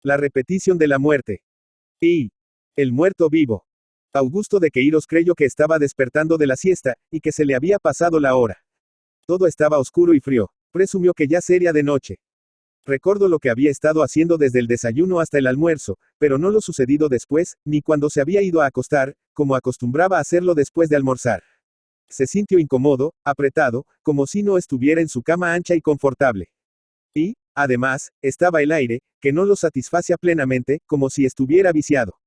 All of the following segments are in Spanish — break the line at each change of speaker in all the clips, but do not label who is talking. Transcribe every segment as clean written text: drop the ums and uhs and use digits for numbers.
La repetición de la muerte. Y el muerto vivo. Augusto de Queiroz creyó que estaba despertando de la siesta, y que se le había pasado la hora. Todo estaba oscuro y frío. Presumió que ya sería de noche. Recordó lo que había estado haciendo desde el desayuno hasta el almuerzo, pero no lo sucedido después, ni cuando se había ido a acostar, como acostumbraba a hacerlo después de almorzar. Se sintió incómodo, apretado, como si no estuviera en su cama ancha y confortable. Y, además, estaba el aire, que no lo satisfacía plenamente, como si estuviera viciado.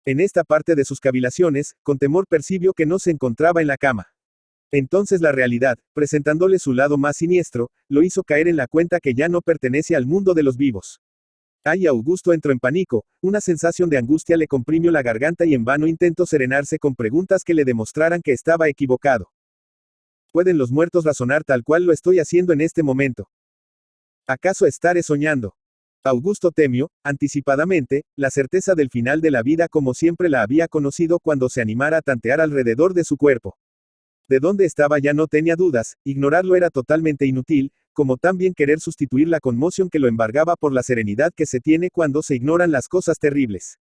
En esta parte de sus cavilaciones, con temor percibió que no se encontraba en la cama. Entonces la realidad, presentándole su lado más siniestro, lo hizo caer en la cuenta que ya no pertenece al mundo de los vivos. Ay, Augusto entró en pánico, una sensación de angustia le comprimió la garganta y en vano intentó serenarse con preguntas que le demostraran que estaba equivocado. ¿Pueden los muertos razonar tal cual lo estoy haciendo en este momento? ¿Acaso estaré soñando? Augusto temió, anticipadamente, la certeza del final de la vida como siempre la había conocido cuando se animara a tantear alrededor de su cuerpo. De dónde estaba ya no tenía dudas, ignorarlo era totalmente inútil, como también querer sustituir la conmoción que lo embargaba por la serenidad que se tiene cuando se ignoran las cosas terribles.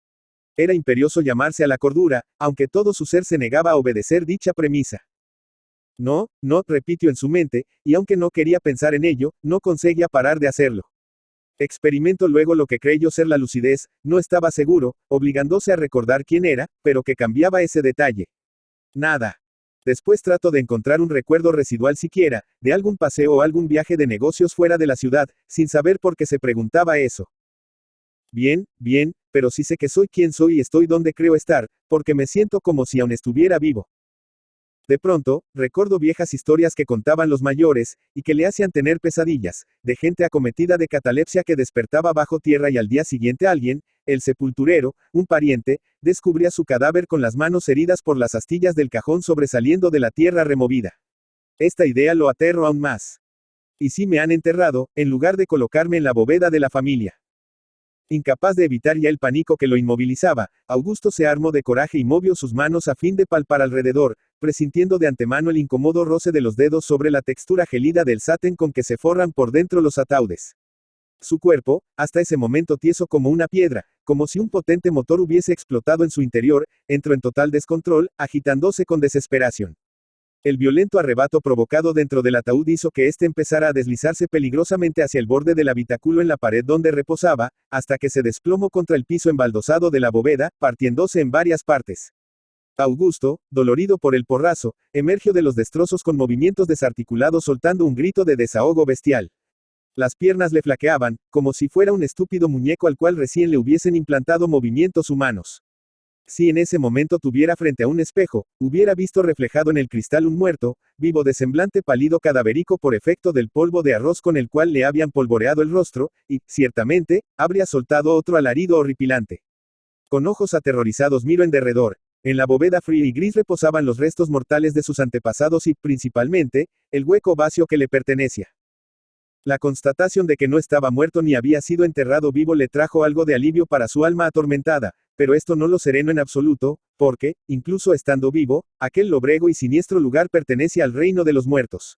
Era imperioso llamarse a la cordura, aunque todo su ser se negaba a obedecer dicha premisa. No, no, repitió en su mente, y aunque no quería pensar en ello, no conseguía parar de hacerlo. Experimentó luego lo que creyó ser la lucidez, no estaba seguro, obligándose a recordar quién era, pero que cambiaba ese detalle. Nada. Después trató de encontrar un recuerdo residual siquiera, de algún paseo o algún viaje de negocios fuera de la ciudad, sin saber por qué se preguntaba eso. Bien, bien, pero sí sé que soy quien soy y estoy donde creo estar, porque me siento como si aún estuviera vivo. De pronto, recordó viejas historias que contaban los mayores, y que le hacían tener pesadillas, de gente acometida de catalepsia que despertaba bajo tierra y al día siguiente alguien, el sepulturero, un pariente, descubría su cadáver con las manos heridas por las astillas del cajón sobresaliendo de la tierra removida. Esta idea lo aterró aún más. ¿Y si me han enterrado, en lugar de colocarme en la bóveda de la familia? Incapaz de evitar ya el pánico que lo inmovilizaba, Augusto se armó de coraje y movió sus manos a fin de palpar alrededor, presintiendo de antemano el incómodo roce de los dedos sobre la textura gelida del satén con que se forran por dentro los ataúdes. Su cuerpo, hasta ese momento tieso como una piedra, como si un potente motor hubiese explotado en su interior, entró en total descontrol, agitándose con desesperación. El violento arrebato provocado dentro del ataúd hizo que éste empezara a deslizarse peligrosamente hacia el borde del habitáculo en la pared donde reposaba, hasta que se desplomó contra el piso embaldosado de la bóveda, partiéndose en varias partes. Augusto, dolorido por el porrazo, emergió de los destrozos con movimientos desarticulados soltando un grito de desahogo bestial. Las piernas le flaqueaban, como si fuera un estúpido muñeco al cual recién le hubiesen implantado movimientos humanos. Si en ese momento tuviera frente a un espejo, hubiera visto reflejado en el cristal un muerto, vivo de semblante pálido cadavérico por efecto del polvo de arroz con el cual le habían polvoreado el rostro, y, ciertamente, habría soltado otro alarido horripilante. Con ojos aterrorizados miró en derredor. En la bóveda fría y gris reposaban los restos mortales de sus antepasados y, principalmente, el hueco vacío que le pertenecía. La constatación de que no estaba muerto ni había sido enterrado vivo le trajo algo de alivio para su alma atormentada, pero esto no lo serenó en absoluto, porque, incluso estando vivo, aquel lóbrego y siniestro lugar pertenece al reino de los muertos.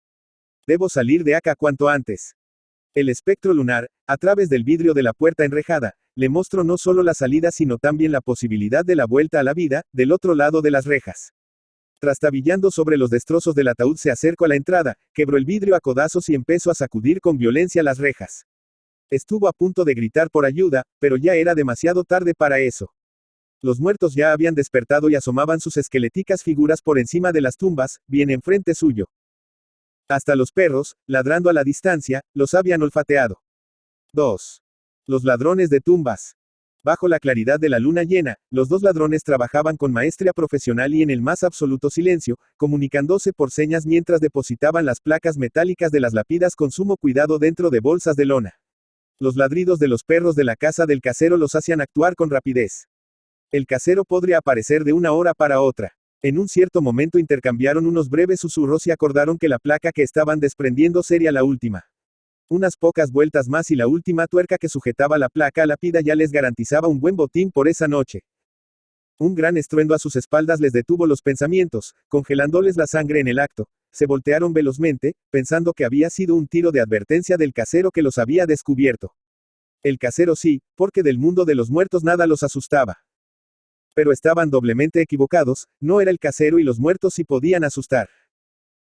Debo salir de acá cuanto antes. El espectro lunar, a través del vidrio de la puerta enrejada, le mostró no solo la salida sino también la posibilidad de la vuelta a la vida, del otro lado de las rejas. Trastabillando sobre los destrozos del ataúd se acercó a la entrada, quebró el vidrio a codazos y empezó a sacudir con violencia las rejas. Estuvo a punto de gritar por ayuda, pero ya era demasiado tarde para eso. Los muertos ya habían despertado y asomaban sus esqueléticas figuras por encima de las tumbas, bien enfrente suyo. Hasta los perros, ladrando a la distancia, los habían olfateado. 2. Los ladrones de tumbas. Bajo la claridad de la luna llena, los dos ladrones trabajaban con maestría profesional y en el más absoluto silencio, comunicándose por señas mientras depositaban las placas metálicas de las lápidas con sumo cuidado dentro de bolsas de lona. Los ladridos de los perros de la casa del casero los hacían actuar con rapidez. El casero podría aparecer de una hora para otra. En un cierto momento intercambiaron unos breves susurros y acordaron que la placa que estaban desprendiendo sería la última. Unas pocas vueltas más y la última tuerca que sujetaba la placa lápida ya les garantizaba un buen botín por esa noche. Un gran estruendo a sus espaldas les detuvo los pensamientos, congelándoles la sangre en el acto. Se voltearon velozmente, pensando que había sido un tiro de advertencia del casero que los había descubierto. El casero sí, porque del mundo de los muertos nada los asustaba. Pero estaban doblemente equivocados, no era el casero y los muertos sí podían asustar.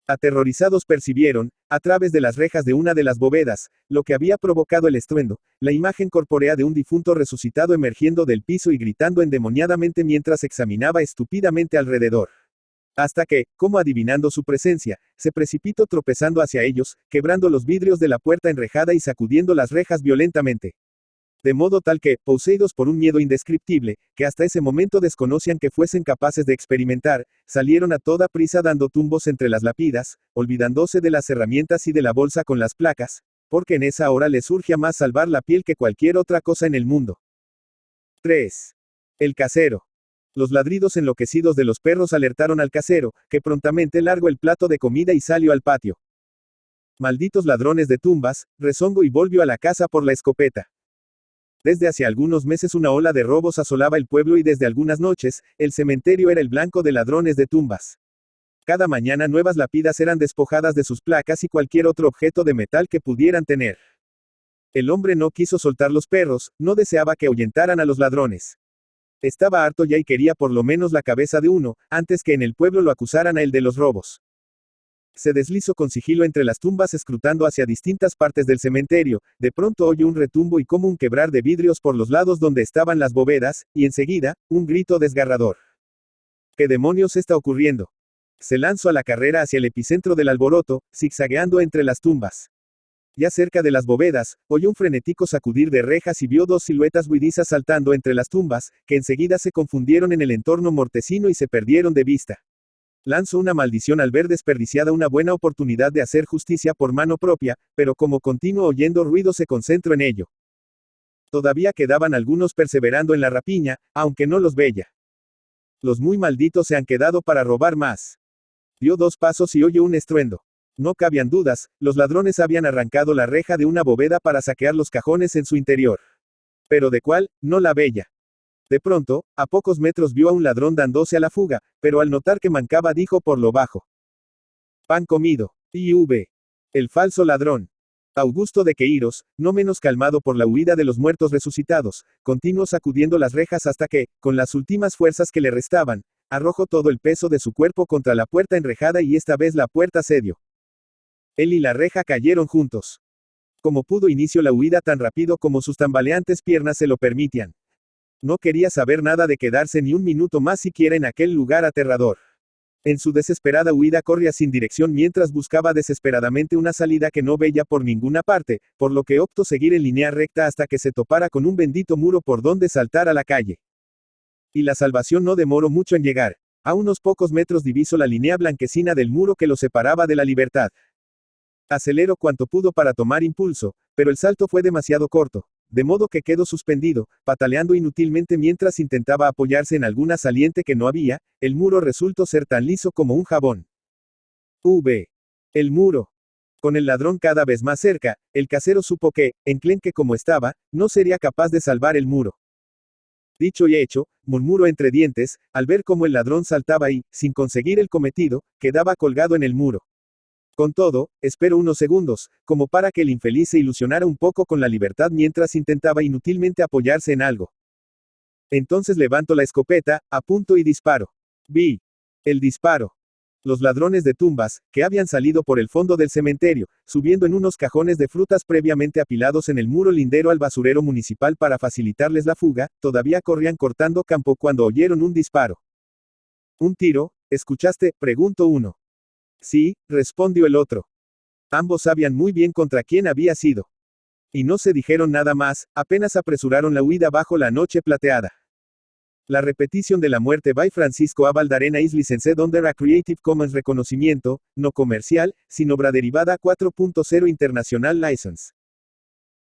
Aterrorizados percibieron, a través de las rejas de una de las bóvedas, lo que había provocado el estruendo, la imagen corpórea de un difunto resucitado emergiendo del piso y gritando endemoniadamente mientras examinaba estúpidamente alrededor. Hasta que, como adivinando su presencia, se precipitó tropezando hacia ellos, quebrando los vidrios de la puerta enrejada y sacudiendo las rejas violentamente. De modo tal que, poseídos por un miedo indescriptible, que hasta ese momento desconocían que fuesen capaces de experimentar, salieron a toda prisa dando tumbos entre las lápidas, olvidándose de las herramientas y de la bolsa con las placas, porque en esa hora les urgía más salvar la piel que cualquier otra cosa en el mundo. 3. El casero. Los ladridos enloquecidos de los perros alertaron al casero, que prontamente largó el plato de comida y salió al patio. Malditos ladrones de tumbas, rezongó y volvió a la casa por la escopeta. Desde hace algunos meses una ola de robos asolaba el pueblo y desde algunas noches, el cementerio era el blanco de ladrones de tumbas. Cada mañana nuevas lápidas eran despojadas de sus placas y cualquier otro objeto de metal que pudieran tener. El hombre no quiso soltar los perros, no deseaba que ahuyentaran a los ladrones. Estaba harto ya y quería por lo menos la cabeza de uno, antes que en el pueblo lo acusaran a él de los robos. Se deslizó con sigilo entre las tumbas escrutando hacia distintas partes del cementerio, de pronto oyó un retumbo y como un quebrar de vidrios por los lados donde estaban las bóvedas, y enseguida, un grito desgarrador. ¿Qué demonios está ocurriendo? Se lanzó a la carrera hacia el epicentro del alboroto, zigzagueando entre las tumbas. Ya cerca de las bóvedas, oyó un frenético sacudir de rejas y vio dos siluetas huidizas saltando entre las tumbas, que enseguida se confundieron en el entorno mortecino y se perdieron de vista. Lanzó una maldición al ver desperdiciada una buena oportunidad de hacer justicia por mano propia, pero como continuó oyendo ruido se concentró en ello. Todavía quedaban algunos perseverando en la rapiña, aunque no los veía. Los muy malditos se han quedado para robar más. Dio 2 pasos y oyó un estruendo. No cabían dudas, los ladrones habían arrancado la reja de una bóveda para saquear los cajones en su interior. Pero ¿de cuál? No la veía. De pronto, a pocos metros vio a un ladrón dándose a la fuga, pero al notar que mancaba dijo por lo bajo: pan comido. IV. El falso ladrón. Augusto de Queiroz, no menos calmado por la huida de los muertos resucitados, continuó sacudiendo las rejas hasta que, con las últimas fuerzas que le restaban, arrojó todo el peso de su cuerpo contra la puerta enrejada y esta vez la puerta cedió. Él y la reja cayeron juntos. Como pudo inició la huida tan rápido como sus tambaleantes piernas se lo permitían. No quería saber nada de quedarse ni un minuto más siquiera en aquel lugar aterrador. En su desesperada huida corría sin dirección mientras buscaba desesperadamente una salida que no veía por ninguna parte, por lo que optó seguir en línea recta hasta que se topara con un bendito muro por donde saltar a la calle. Y la salvación no demoró mucho en llegar. A unos pocos metros divisó la línea blanquecina del muro que lo separaba de la libertad. Aceleró cuanto pudo para tomar impulso, pero el salto fue demasiado corto. De modo que quedó suspendido, pataleando inútilmente mientras intentaba apoyarse en alguna saliente que no había, el muro resultó ser tan liso como un jabón. El muro. Con el ladrón cada vez más cerca, el casero supo que, enclenque como estaba, no sería capaz de salvar el muro. Dicho y hecho, murmuró entre dientes, al ver cómo el ladrón saltaba y, sin conseguir el cometido, quedaba colgado en el muro. Con todo, esperó unos segundos, como para que el infeliz se ilusionara un poco con la libertad mientras intentaba inútilmente apoyarse en algo. Entonces levantó la escopeta, apuntó y disparó. Vi. El disparo. Los ladrones de tumbas, que habían salido por el fondo del cementerio, subiendo en unos cajones de frutas previamente apilados en el muro lindero al basurero municipal para facilitarles la fuga, todavía corrían cortando campo cuando oyeron un disparo. ¿Un tiro? ¿Escuchaste?, preguntó uno. Sí, respondió el otro. Ambos sabían muy bien contra quién había sido. Y no se dijeron nada más, apenas apresuraron la huida bajo la noche plateada. La repetición de la muerte by Francisco A. Valdarena is licensed under a Creative Commons reconocimiento, no comercial, sin obra derivada 4.0 International License.